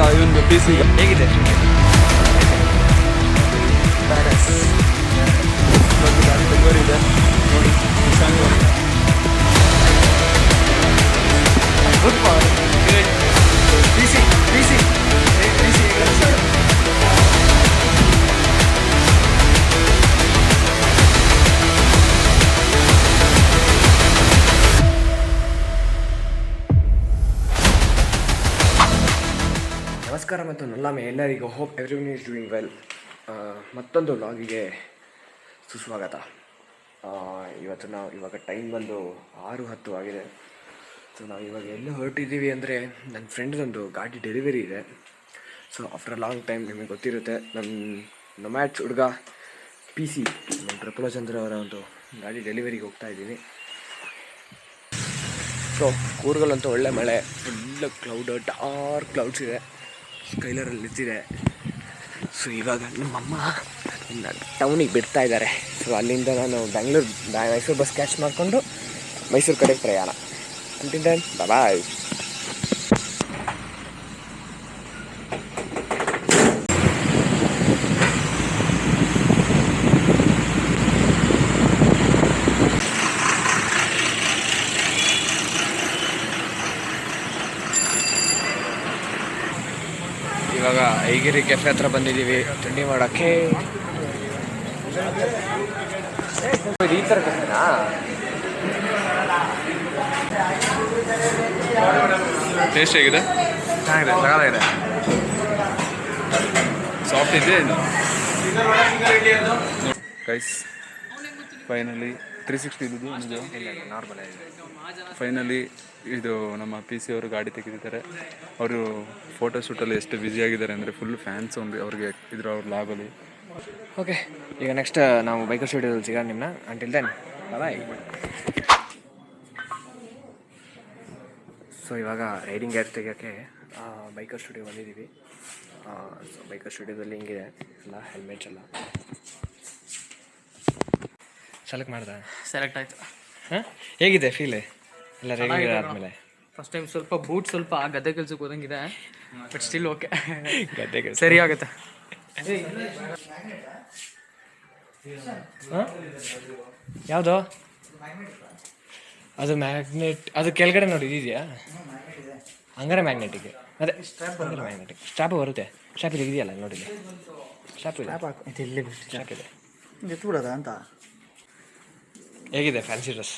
ಏನಂತೀರಾ ಈ ಒಂದು ಪಿ ಸಿ ಹೇಗಿದೆ? ಡೆಲಿವರಿ ಇದೆ ನೋಡಿ. Good morning. ಬಿಸಿ ಬಿಸಿ ಬಿಸಿ. ನಮಸ್ಕಾರ ಮತ್ತು ನಲ್ಲಮೆ ಎಲ್ಲರಿಗೂ. Hope everyone is doing well. ಮತ್ತೊಂದು ವ್ಲಾಗಿಗೆ ಸುಸ್ವಾಗತ. ಇವತ್ತು ನಾವು ಇವಾಗ ಟೈಮ್ ಬಂದು 6:10 ಆಗಿದೆ. ಸೊ ನಾವು ಇವಾಗ ಎಲ್ಲೂ ಹೊರಟಿದ್ದೀವಿ ಅಂದರೆ ನನ್ನ ಫ್ರೆಂಡ್ದೊಂದು ಗಾಡಿ ಡೆಲಿವರಿ ಇದೆ. ಸೊ ಆಫ್ಟರ್ ಲಾಂಗ್ ಟೈಮ್ ನಿಮಗೆ ಗೊತ್ತಿರುತ್ತೆ, ನಮ್ಮ ನೊಮ್ಯಾಡ್ಸ್ ಹುಡುಗ ಪಿ ಸಿ ನಮ್ಮ ಪ್ರಫುಲ್ಲಚಂದ್ರ ಅವರ ಒಂದು ಗಾಡಿ ಡೆಲಿವರಿಗೆ ಹೋಗ್ತಾ ಇದ್ದೀನಿ. ಸೊ ಕೂರ್ಗಲ್ಲಂತೂ ಒಳ್ಳೆ ಮಳೆ, ಫುಲ್ ಕ್ಲೌಡ್, ಡಾರ್ಕ್ ಕ್ಲೌಡ್ಸ್ ಇದೆ, ಸ್ಕೈಲರಲ್ಲಿ ನಿಂತಿದೆ. ಸೊ ಇವಾಗ ನಮ್ಮಮ್ಮ ಟೌನಿಗೆ ಬಿಡ್ತಾ ಇದ್ದಾರೆ. ಸೊ ಅಲ್ಲಿಂದ ನಾನು ಮೈಸೂರು ಬಸ್ ಕ್ಯಾಚ್ ಮಾಡಿಕೊಂಡು ಮೈಸೂರು ಕಡೆಗೆ ಪ್ರಯಾಣ. Until then bye. ಇವಾಗ ಐಗಿರಿ ಕೆಫೆ ಹತ್ರ ಬಂದಿದ್ದೀವಿ ತಿಂಡಿ ಮಾಡೋಕ್ಕೆ. ಈ ಥರ ಕೆಫೆನಾ? ಟೇಸ್ಟ್ ಹೇಗಿದೆ? ಚೆನ್ನಾಗಿದೆ, ಸಗದಾಗಿದೆ. ಸಾಫ್ಟ್ ಇದೆ ಗೈಸ್. ಫೈನಲಿ 360 ಇದ್ದು ನಾರ್ಮಲ್ ಆಗಿದೆ. ಫೈನಲಿ ಇದು ನಮ್ಮ ಪಿ ಸಿ ಅವರು ಗಾಡಿ ತೆಗೆದಿದ್ದಾರೆ. ಅವರು ಫೋಟೋಶೂಟಲ್ಲಿ ಎಷ್ಟು ಬ್ಯುಸಿಯಾಗಿದ್ದಾರೆ ಅಂದರೆ ಫುಲ್ ಫ್ಯಾನ್ಸ್ ಅವ್ರಿಗೆ ಇದ್ರ ಅವ್ರ ಲ್ಯಾಬಲ್ಲಿ. ಓಕೆ, ಈಗ ನೆಕ್ಸ್ಟ್ ನಾವು ಬೈಕರ್ ಸ್ಟುಡಿಯೋದಲ್ಲಿ ಸಿಗೋಣ ನಿಮ್ಮನ್ನ. Until then bye. ಸೊ ಇವಾಗ ರೈಡಿಂಗ್ ಗೇರ್ ತೆಗಿಯೋಕ್ಕೆ ಬೈಕರ್ ಸ್ಟುಡಿಯೋ ಬಂದಿದ್ದೀವಿ. ಸೊ ಬೈಕರ್ ಸ್ಟುಡಿಯೋದಲ್ಲಿ ಹಿಂಗಿದೆ ಎಲ್ಲ ಹೆಲ್ಮೆಟ್ಸ್ ಎಲ್ಲ ಸೆಲೆಕ್ಟ್ ಮಾಡ್ದೆ. ಸೆಲೆಕ್ಟ್ ಆಯಿತು. ಹಾಂ, ಹೇಗಿದೆ ಫೀಲ್ ಎಲ್ಲ ರೈಡಿಂಗ್ ಆದಮೇಲೆ? ಫಸ್ಟ್ ಟೈಮ್ ಸ್ವಲ್ಪ ಬೂಟ್ ಸ್ವಲ್ಪ ಗದ್ದೆ ಕೆಲ್ಸಕ್ಕೆ ಹೋದಂಗಿದೆ, ಬಟ್ ಸ್ಟಿಲ್ ಓಕೆ, ಗದ್ದೆ ಕೆಲಸ ಸರಿ ಆಗುತ್ತೆ. ಯಾವುದು ಅದು? ಮ್ಯಾಗ್ನೆಟ್ ಅದು ಕೆಳಗಡೆ ನೋಡಿ ಇದೆಯಾ? ಹಂಗಾರೆ ಮ್ಯಾಗ್ನೆಟಿಕ್. ಅದೇ ಹಂಗಾರೆ ಮ್ಯಾಗ್ನೆಟಿಕ್. ಸ್ಟ್ರಾಪ್ ಬರುತ್ತೆ. ಸ್ಟ್ರಾಪ್ ಇಲ್ಲಿ ಇದೆಯಲ್ಲ ನೋಡಿ, ಸ್ಟ್ರಾಪ್ ಇದೆ, ಸ್ಟ್ರಾಪ್ ಇದೆ. ಎತ್ಬಿಡೋದ ಅಂತ. ಹೇಗಿದೆ ಫ್ಯಾನ್ಸಿ ಡ್ರೆಸ್?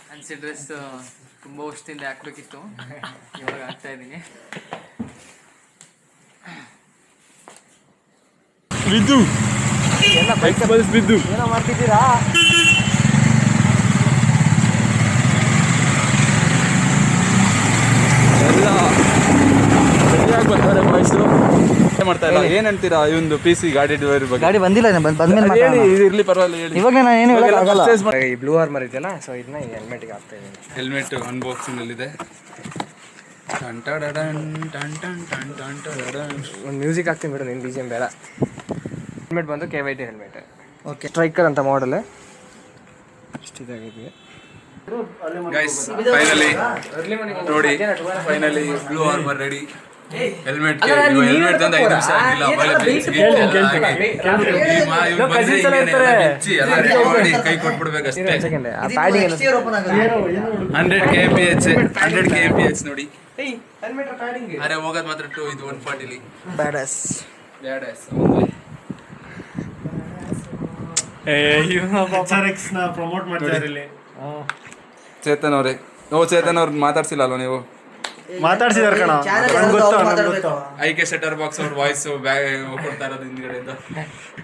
ಫ್ಯಾನ್ಸಿ ಡ್ರೆಸ್ ತುಂಬ ವರ್ಷದಿಂದ ಹಾಕ್ಬೇಕಿತ್ತು, ಇವಾಗ ಹಾಕ್ತಾ ಇದ್ದೀನಿ. ಬಿದ್ದು ಎಲ್ಲ ಬೈಕ್ ಬಿದ್ದು ಏನೋ ಮಾಡ್ತಿದ್ದೀರಾ? ಎಲ್ಲ ಸರಿಯಾಗಿ ಬರ್ತಾರೆ ಮೈಸೂರು ಮಾಡ್ತಾ ಇಲ್ಲ. ಏನಂತೀರಾ ಈ ಒಂದು ಪಿ ಸಿ ಗಾಡಿ ಡೆಲಿವರಿ ಬಗ್ಗೆ? ಗಾಡಿ ಬಂದಿಲ್ಲ, ಬಂದ್ಮೇಲೆ ಹೇಳಿ, ಇದು ಇರ್ಲಿ ಪರವಾಗಿಲ್ಲ ಹೇಳಿ. ಇವಾಗ ನಾನು ಏನು ಹೇಳೋಕ್ಕಾಗಲ್ಲ. ಈ ಬ್ಲೂ ಆರ್ಮರ್ ಇದೆಯಲ್ಲ, ಸೊ ಇದನ್ನ ಈ ಹೆಲ್ಮೆಟ್ಗೆ ಹಾಕ್ತಾ ಇದ್ದೀನಿ. ಹೆಲ್ಮೆಟ್ ಅನ್ಬಾಕ್ಸಿಂಗ್ ಅಲ್ಲಿದೆ. ಒಂದು ಮ್ಯೂಸಿಕ್ ಹಾಕ್ತೀನಿ ಬಿಡು, ನಿನ್ನ BGM ಬೇಡ. ಹೆಲ್ಮೆಟ್ ಬಂದು KYT ಹೆಲ್ಮೆಟ್. ಓಕೆ, ಸ್ಟ್ರೈಕರ್ ಅಂತ ಮಾಡಲ್ ಇಷ್ಟಿದಾಗಿದೆ. ಗೈಸ್ ಫೈನಲಿ ನೋಡಿ, finally blue armour ready. Helmet helmet ತಂದು 5 ನಿಮಿಷ ಆಗಿಲ್ಲ, ಕೈ ಕೊಟ್ಬಿಡ್ಬೇಕಷ್ಟೇ. 100 kmph ನೋಡಿ. ಅರೆ ಹೋಗೋದು ಮಾತ್ರ ಇದು 140. ಬ್ಯಾಡಸ್ ಪ್ರಮೋಟ್ ಮಾಡ್ತಾರೆ ಇಲ್ಲಿ. ಚೇತನ್ ಅವರೇ, ಚೇತನ್ ಅವ್ರನ್ನ ಮಾತಾಡ್ಸಿಲ್ಲ ಅಲ್ವಾ ನೀವು? ಮಾತಾಡ್ಸಿದಾರೆ ಕಣ, IK ಸೆಟರ್ ಬಾಕ್ಸ್ ಅವ್ರ ವಾಯ್ಸ್ ಕೊಡ್ತಾ ಇರೋದು ಹಿಂದ್ಗಡೆಯಿಂದ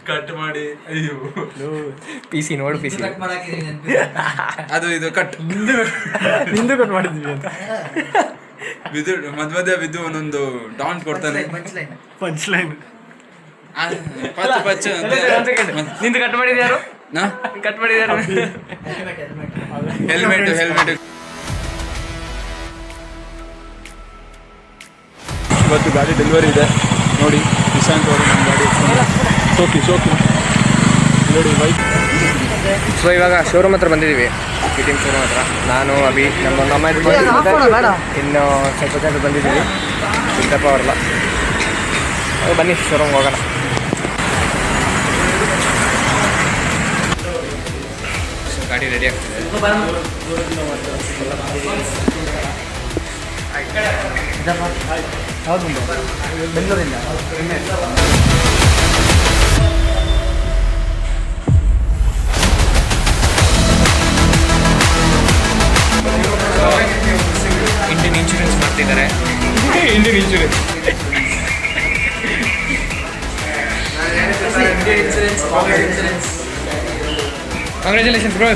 ಕಟ್ ಮಾಡಿ. ಅಯ್ಯೋ PC ನೋಡು, PC ಅದು ಇದು ಕಟ್ ನಿಂದು ಕಟ್ ಮಾಡಿದ್ವಿ ಅಂತ ಬಿದ್ದು ಮಧ್ಯ ಬಿದ್ದು ಒಂದೊಂದು ಡಾನ್ ಕೊಡ್ತಾನೆ. ಪಂಚ್ ಲೈನ್ ಪಚ್ಚು ನಿಂದು ಕಟ್ ಮಾಡಿದ್ಯಾರು? ಕಟ್ ಮಾಡಿದ್ಯಾರು? ಹೆಲ್ಮೆಟ್ ಇವತ್ತು ಗಾಡಿ ಡೆಲಿವರಿ ಇದೆ ನೋಡಿ. ನಿಶಾಂತ್ ಅವರು ನಮ್ಮ ಗಾಡಿ ಸೋಕಿ ನೋಡಿ ಬೈಕ್. ಸೊ ಇವಾಗ ಶೋರೂಮ್ ಹತ್ರ ಬಂದಿದ್ದೀವಿ, KTM ಶೋರೂಮ್ ಹತ್ರ. ನಾನು ಅಭಿ, ನಮ್ಮ ಇನ್ನು ಸ್ವಲ್ಪ ಜನ ಬಂದಿದ್ದೀವಿ. ದಪ್ಪ ಅವರಲ್ಲ. ಬನ್ನಿ ಶೋರೂಮ್ಗೆ ಹೋಗೋಣ. ಗಾಡಿ ರೆಡಿ ಆಗ್ತಿದೆ. ಬೆಂಗಳೂರಿಂದ ಇಂಡಿಯನ್ ಇನ್ಶೂರೆನ್ಸ್ ಮಾಡ್ತಿದ್ದಾರೆ. Indian insurance congratulations bro.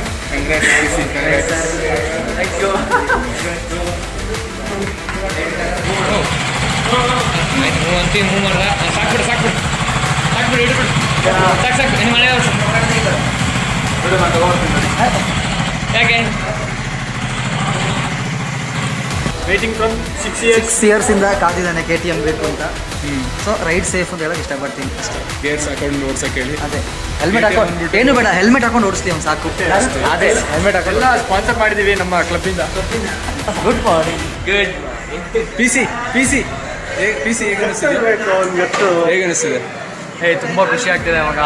Move ಮಾಡ್ದ. ಸಾಕ್ಬಿಡು ಇಟ್ಬಿಡು. ಸಾಕು ನಿಮ್ಮ ಮನೆ ಯಾಕೆ ವೇಟಿಂಗ್ ಫ್ರಮ್ 6 years. 6 yearsಯಿಂದ ಕಾದಿದ್ದಾನೆ KTM ಬೇಕು ಅಂತ. ಸೊ ರೈಡ್ ಸೇಫ್ ಅಂತ ಹೇಳೋಕೆ ಇಷ್ಟಪಡ್ತೀನಿ ಅಷ್ಟೇ. ಗೇರ್ಸ್ ಹಾಕೊಂಡು ಓಡ್ಸಕ್ಕೆ ಹೇಳಿ. ಅದೇ ಹೆಲ್ಮೆಟ್ ಹಾಕೊಂಡು ಏನು ಬೇಡ, ಹೆಲ್ಮೆಟ್ ಹಾಕೊಂಡು ಓಡಿಸ್ತೀವಿ ಅವ್ನು ಸಾಕು. ಅದೇ ಹೆಲ್ಮೆಟ್ ಹಾಕಲ್ಲ. ಸ್ಪಾನ್ಸರ್ ಮಾಡಿದ್ದೀವಿ ನಮ್ಮ ಕ್ಲಬ್ಬಿಂದ. Good morning. Good. P C ಹೇಗೆ ಅನಿಸ್ತಿದೆ? ತುಂಬ ಖುಷಿ ಆಗ್ತಿದೆ ಅವಾಗ.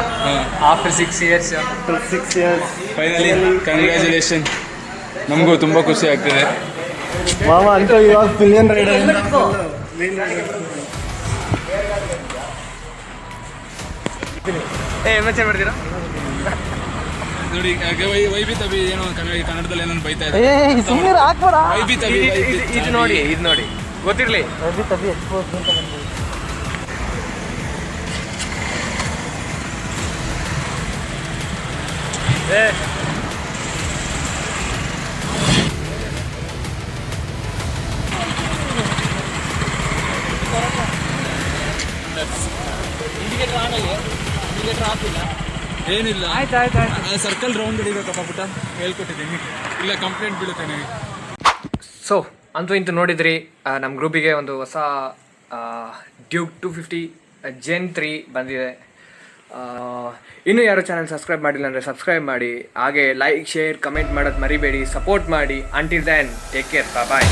After 6 years. 6 years. Finally congratulation. ನಮಗೂ ತುಂಬ ಖುಷಿ ಆಗ್ತಿದೆ. ಮಾಮ ಅಂತ ಇವಾಗ ಪಿಲಿಯನ್ ರೈಡರ್. ಮತ್ತೆ ಮಾಡ್ತೀರಾ ನೋಡಿ ವೈಬಿ ತಬಿ ಏನೋ ಕನ್ನಡದಲ್ಲಿ ಏನೋ ಬೈತಾ ಇದೆ. ಸುಮ್ಮನೆ ಹಾಕ್ಬೇಡ. ವೈಬಿ ತಬಿ ಇದು ನೋಡಿ ಗೊತ್ತಿರಲಿ. ತಬ್ಬಿ ಎಕ್ಸ್ಪೋಸ್ ಅಂತ ಬಂದು ಏನಿಲ್ಲ. ಆಯ್ತು. ಸರ್ಕಲ್ ರೌಂಡ್ ಹಿಡಿಬೇಕಪ್ಪ ಪುಟ್ಟ, ಹೇಳ್ಕೊಟ್ಟಿದ್ದೀನಿ. ಇಲ್ಲ ಕಂಪ್ಲೇಂಟ್ ಬೀಳುತ್ತೆ ನನಗೆ. ಸೊ ಅಂತೂ ಇಂತೂ ನೋಡಿದ್ರಿ, ನಮ್ಮ ಗ್ರೂಪಿಗೆ ಒಂದು ಹೊಸ ಡ್ಯೂಕ್ 250 Gen 3 ಬಂದಿದೆ. ಇನ್ನೂ ಯಾರು ಚಾನಲ್ ಸಬ್ಸ್ಕ್ರೈಬ್ ಮಾಡಿಲ್ಲ ಅಂದರೆ ಸಬ್ಸ್ಕ್ರೈಬ್ ಮಾಡಿ. ಹಾಗೆ ಲೈಕ್, ಶೇರ್, ಕಮೆಂಟ್ ಮಾಡೋದು ಮರಿಬೇಡಿ. ಸಪೋರ್ಟ್ ಮಾಡಿ. Until then take care. ಬಾಯ್.